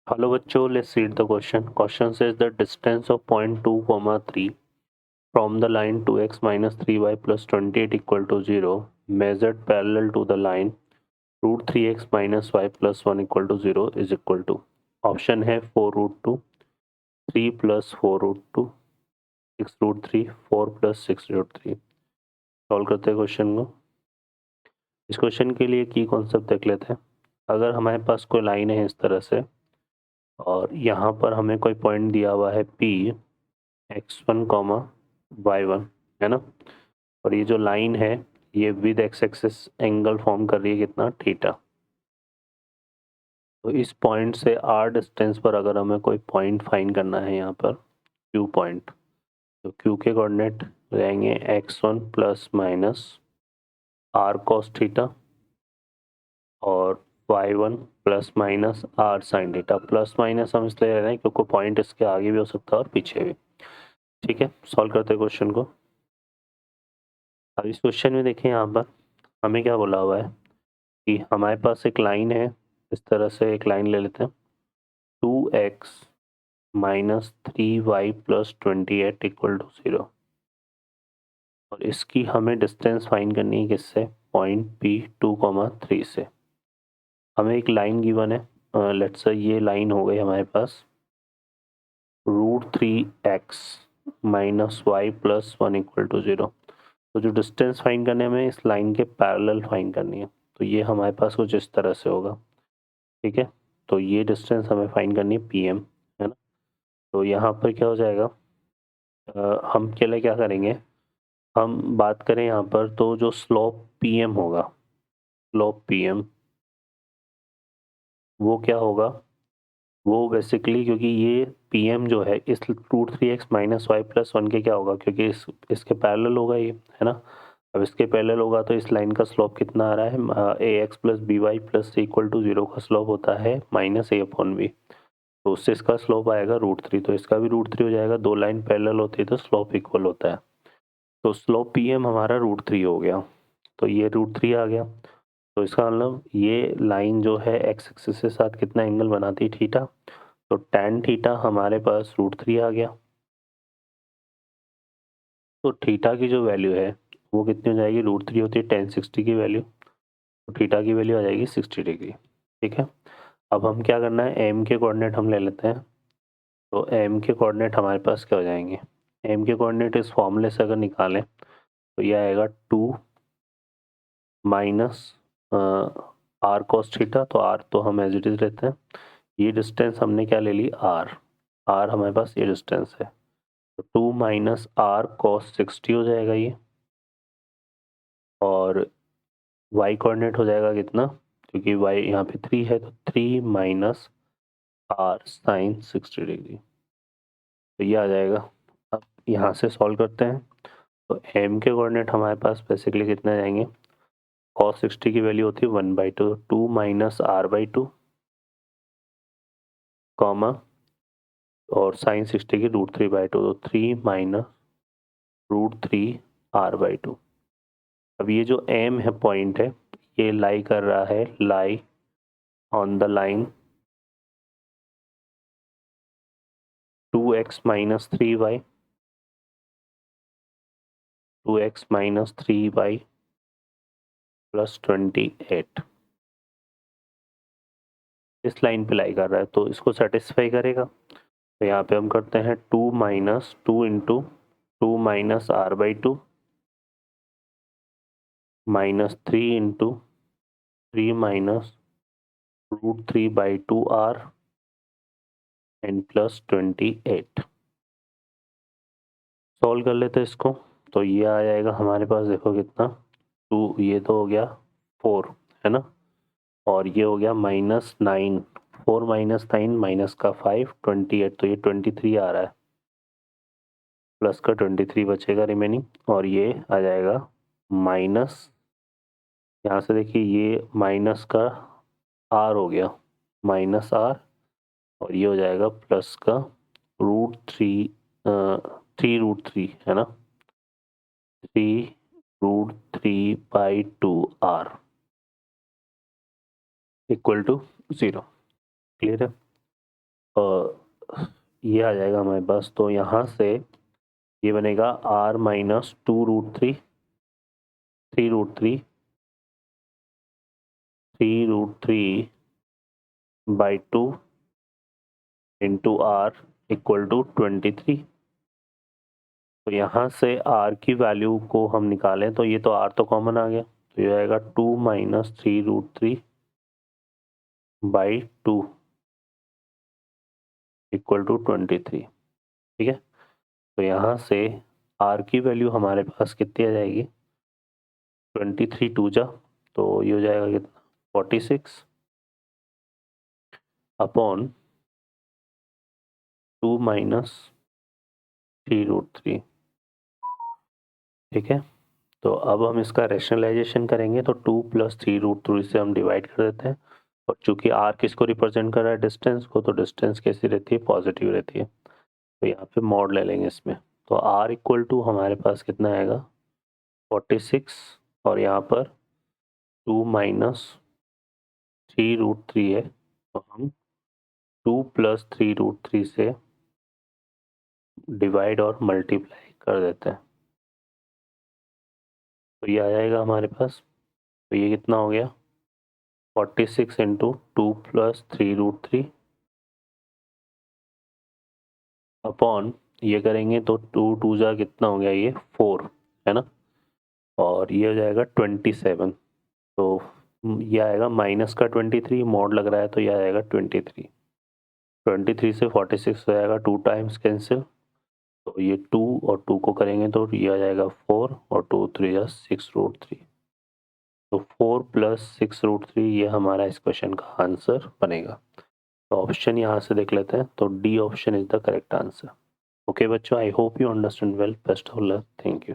Hello बच्चों, let's read the question. Question says the distance of point 2, 3 from the line 2x minus 3y plus 28 equal to 0 measured parallel to the line root 3x minus y plus 1 equal to 0 is equal to option है 4 root 2, 3 plus 4 root 2, 6 root 3, 4 plus 6 root 3। Solve करते हैं question को। इस question के लिए की concept देख लेते हैं। अगर हमारे पास कोई लाइन है इस तरह से और यहाँ पर हमें कोई पॉइंट दिया हुआ है P x1 कॉमा y1, है ना। और ये जो लाइन है ये with x axis angle form कर रही है कितना, थीटा। तो इस पॉइंट से r डिस्टेंस पर अगर हमें कोई पॉइंट फाइंड करना है यहाँ पर Q पॉइंट, तो Q के कोऑर्डिनेट रहेंगे x1 plus minus r cos theta और y1 plus minus r sin theta. Plus minus हम इसलिए ले रहे हैं क्योंकि पॉइंट इसके आगे भी हो सकता है और पीछे भी। ठीक है, सॉल्व करते हैं क्वेश्चन को। अब इस क्वेश्चन में देखें, यहाँ पर हमें क्या बोला हुआ है कि हमारे पास एक लाइन है, इस तरह से एक लाइन ले लेते हैं 2x minus 3y plus 28 equal to 0 और इसकी हमें डिस्टेंस फाइंड करनी है किससे, पॉइंट P2, 3 से। हमें एक लाइन गिवन है, लेट्स से ये लाइन हो गई हमारे पास root 3x minus y plus 1 equal to 0। तो जो डिस्टेंस फाइंड करने में इस लाइन के पैरेलल फाइंड करनी है, तो ये हमारे पास कुछ इस तरह से होगा। ठीक है, तो ये डिस्टेंस हमें फाइंड करनी है PM, है ना। तो यहाँ पर क्या हो जाएगा, हम के लिए क्या करेंगे, हम बात करें यहाँ पर तो जो स्लोप PM होगा, स्लोप PM वो क्या होगा, वो बेसिकली क्योंकि ये PM जो है इस root 3x minus y plus 1 के क्या होगा, क्योंकि इसके पैरेलल होगा ये, है ना। अब इसके पैरेलल होगा तो इस लाइन का स्लोप कितना आ रहा है, ax plus B Y plus equal to 0 का स्लोप होता है माइनस a/b। तो उससे इसका स्लोप आएगा रूट 3, तो इसका भी रूट 3 हो जाएगा। दो लाइन पैरेलल होती है तो स्लोप इक्वल होता है। तो स्लोप PM हमारा रूट 3 हो गया, तो ये रूट 3 आ गया। तो इसका मतलब ये लाइन जो है एक्स एक्सिस के साथ कितना एंगल बनाती है, थीटा। तो tan थीटा हमारे पास रूट 3 आ गया। तो थीटा की जो वैल्यू है वो कितनी हो जाएगी, रूट 3 होती है tan 60 की वैल्यू, तो थीटा की वैल्यू आ जाएगी 60 डिग्री। ठीक है, अब हम क्या करना है, एम के कोऑर्डिनेट हम ले लेते हैं। तो एम के कोऑर्डिनेट हमारे पास क्या हो जाएंगे, एम के कोऑर्डिनेट इस फॉर्मूले से अगर निकालें तो ये आएगा 2 माइनस आर कॉस थीटा, तो आर तो हम एज इट इज लेते हैं। ये डिस्टेंस हमने क्या ले ली, आर, आर हमारे पास ये डिस्टेंस है। तो 2 माइनस आर कॉस 60 हो जाएगा ये, और y कोऑर्डिनेट हो जाएगा कितना, क्योंकि y यहाँ पे 3 है तो 3 माइनस आर साइन 60 डिग्री, तो ये आ जाएगा। अब यहाँ से सॉल्व करते हैं, तो m के कोऑर्डिनेट हमारे पास बेसिकली कितने जाएंगे, cos 60 की वैल्यू होती है 1/2, 2 माइनस r/2 कॉमा और साइन 60 की रूट 3/2, तो 3 माइनस रूट 3 r/2। अब ये जो m है पॉइंट है, ये लाई कर रहा है, lie on the line 2x minus 3y, 2x minus 3y plus 28 इस लाइन पे लाई कर रहा है, तो इसको सेटिस्फाई करेगा। तो यहाँ पे हम करते हैं 2 minus 2 into 2 minus r/2 minus 3 into 3 minus root 3/2r and plus 28। Solve कर लेते हैं इसको, तो ये आ जाएगा हमारे पास, देखो कितना, 2 ये तो हो गया 4, है ना, और ये हो गया -9, 4 माइनस 9 माइनस का 5, 28, तो ये 23 आ रहा है, प्लस का 23 बचेगा रिमेनिंग, और ये आ जाएगा माइनस, यहाँ से देखिए ये माइनस का r हो गया, माइनस r, और ये हो जाएगा प्लस का रूट 3, 3√3, है ना, 3√3/2r इक्वल टू 0। क्लियर है। ये आ जाएगा हमारे पास। तो यहाँ से ये बनेगा r minus 2√3 3√3 by 2 into r equal to 23। तो यहाँ से r की वैल्यू को हम निकालें तो ये तो r तो कॉमन आ गया, तो ये आएगा 2 माइनस 3√3 बाई 2 इक्वल टू 23। ठीक है, तो यहाँ से r की वैल्यू हमारे पास कितनी आ जाएगी, 23 2 जा, तो ये हो जाएगा कितना 46 अपॉन 2 माइनस 3√3। ठीक है, तो अब हम इसका रैशनलाइजेशन करेंगे तो 2 प्लस 3√3 से हम डिवाइड कर देते हैं, और चूंकि r किसको रिप्रेजेंट कर रहा है, डिस्टेंस को, तो डिस्टेंस कैसी रहती है, पॉजिटिव रहती है। तो यहाँ पे मॉड ले लेंगे इसमें, तो r इक्वल टू हमारे पास कितना आएगा 46, और यहाँ पर 2 माइनस 3√3 है, तो हम 2 प्लस 3√3 से डिवाइड और मल्टीप्लाई कर देते हैं, तो ये आ जाएगा हमारे पास। तो ये कितना हो गया 46 इंटू 2 प्लस 3√3 अपॉन ये करेंगे तो 2 2 जा कितना हो गया, ये 4 है ना, और ये हो जाएगा 27। तो ये आएगा माइनस का 23, मॉड लग रहा है तो ये आएगा 23 से 46 हो जाएगा 2 टाइम्स कैंसिल, तो ये 2 और 2 को करेंगे तो ये आ जाएगा 4 और 2 3 जा 6√3। तो 4 प्लस 6√3 ये हमारा इस क्वेश्चन का आंसर बनेगा। तो ऑप्शन यहाँ से देख लेते हैं, तो D option is the correct answer. Okay बच्चों, I hope you understand well, best of luck, thank you.